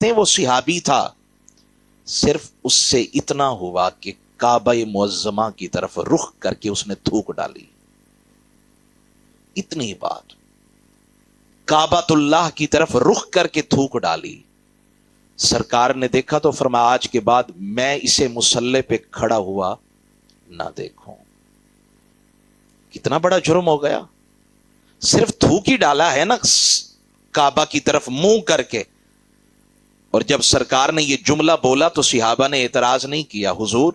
وہ صحابی تھا، صرف اس سے اتنا ہوا کہ کعبہ معظمہ کی طرف رخ کر کے اس نے تھوک ڈالی، اتنی بات، کعبۃ اللہ کی طرف رخ کر کے تھوک ڈالی۔ سرکار نے دیکھا تو فرمایا آج کے بعد میں اسے مصلی پہ کھڑا ہوا نہ دیکھوں۔ کتنا بڑا جرم ہو گیا، صرف تھوک ہی ڈالا ہے نا کعبہ کی طرف منہ کر کے۔ اور جب سرکار نے یہ جملہ بولا تو صحابہ نے اعتراض نہیں کیا، حضور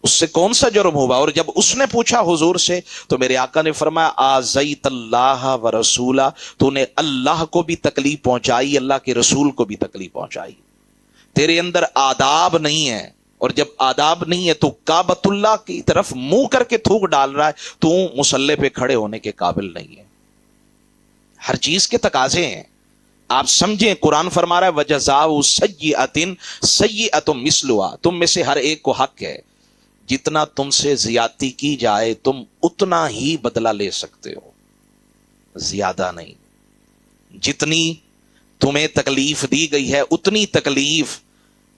اس سے کون سا جرم ہوا؟ اور جب اس نے پوچھا حضور سے تو میرے آقا نے فرمایا آذیت اللہ و رسولہ، تو نے اللہ کو بھی تکلیف پہنچائی، اللہ کے رسول کو بھی تکلیف پہنچائی، تیرے اندر آداب نہیں ہے، اور جب آداب نہیں ہے تو کعبۃ اللہ کی طرف منہ کر کے تھوک ڈال رہا ہے، تو مصلی پہ کھڑے ہونے کے قابل نہیں ہے۔ ہر چیز کے تقاضے ہیں، آپ سمجھیں، قرآن فرما رہا ہے وَجَزَاءُ سَیِّئَةٍ سَیِّئَةٌ مِثْلُهَا، تم میں سے ہر ایک کو حق ہے، جتنا تم سے زیادتی کی جائے تم اتنا ہی بدلہ لے سکتے ہو، زیادہ نہیں۔ جتنی تمہیں تکلیف دی گئی ہے اتنی تکلیف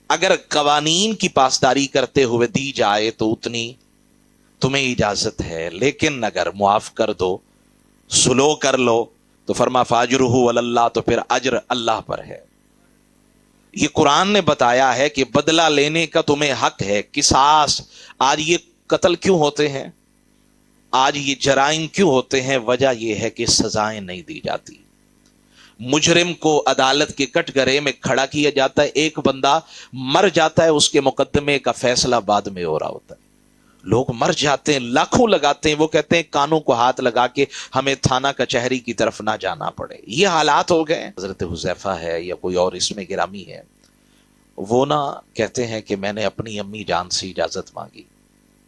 اگر قوانین کی پاسداری کرتے ہوئے دی جائے تو اتنی تمہیں اجازت ہے، لیکن اگر معاف کر دو، سلو کر لو، تو فرما فاجرہ علی اللہ، تو پھر اجر اللہ پر ہے۔ یہ قرآن نے بتایا ہے کہ بدلہ لینے کا تمہیں حق ہے، قصاص۔ آج یہ قتل کیوں ہوتے ہیں، آج یہ جرائم کیوں ہوتے ہیں؟ وجہ یہ ہے کہ سزائیں نہیں دی جاتی۔ مجرم کو عدالت کے کٹ گرے میں کھڑا کیا جاتا ہے، ایک بندہ مر جاتا ہے، اس کے مقدمے کا فیصلہ بعد میں ہو رہا ہوتا ہے، لوگ مر جاتے ہیں، لاکھوں لگاتے ہیں، وہ کہتے ہیں کانوں کو ہاتھ لگا کے ہمیں تھانہ کچہری کی طرف نہ جانا پڑے۔ یہ حالات ہو گئے۔ حضرت حذیفہ ہے یا کوئی اور اس میں گرامی ہے، وہ نہ کہتے ہیں کہ میں نے اپنی امی جان سے اجازت مانگی،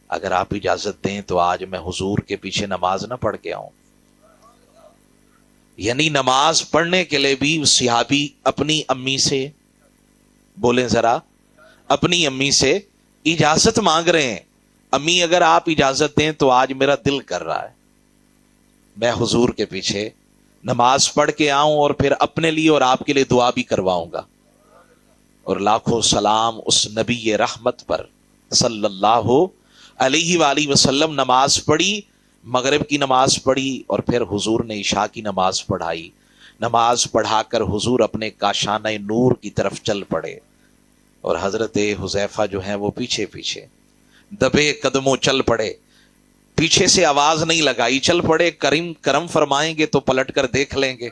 اگر آپ اجازت دیں تو آج میں حضور کے پیچھے نماز نہ پڑھ کے آؤں۔ یعنی نماز پڑھنے کے لیے بھی صحابی اپنی امی سے، بولیں ذرا، اپنی امی سے اجازت مانگ رہے ہیں، امی اگر آپ اجازت دیں تو آج میرا دل کر رہا ہے میں حضور کے پیچھے نماز پڑھ کے آؤں، اور پھر اپنے لیے اور آپ کے لیے دعا بھی کرواؤں گا۔ اور لاکھوں سلام اس نبی رحمت پر صلی اللہ علیہ وآلہ وسلم۔ نماز پڑھی، مغرب کی نماز پڑھی، اور پھر حضور نے عشاء کی نماز پڑھائی۔ نماز پڑھا کر حضور اپنے کاشانہ نور کی طرف چل پڑے، اور حضرت حذیفہ جو ہیں وہ پیچھے پیچھے دبے قدموں چل پڑے، پیچھے سے آواز نہیں لگائی، چل پڑے۔ کرم فرمائیں گے تو پلٹ کر دیکھ لیں گے،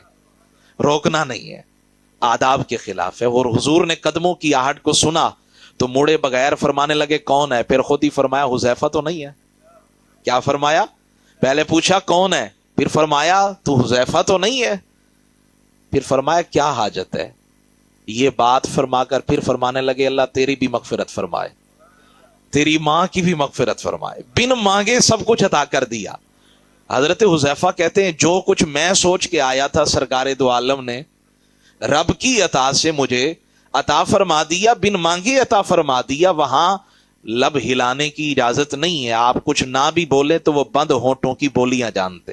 روکنا نہیں ہے، آداب کے خلاف ہے۔ اور حضور نے قدموں کی آہٹ کو سنا تو موڑے بغیر فرمانے لگے کون ہے؟ پھر خود ہی فرمایا حذیفہ تو نہیں ہے۔ کیا فرمایا؟ پہلے پوچھا کون ہے، پھر فرمایا تو حذیفہ تو نہیں ہے، پھر فرمایا کیا حاجت ہے؟ یہ بات فرما کر پھر فرمانے لگے اللہ تیری بھی مغفرت فرمائے، تیری ماں کی بھی مغفرت فرمائے، بن مانگے سب کچھ عطا کر دیا۔ حضرت حذیفہ کہتے ہیں جو کچھ میں سوچ کے آیا تھا سرکار دو عالم نے رب کی عطا سے مجھے عطا فرما دیا، بن مانگے عطا فرما دیا۔ وہاں لب ہلانے کی اجازت نہیں ہے، آپ کچھ نہ بھی بولے تو وہ بند ہونٹوں کی بولیاں جانتے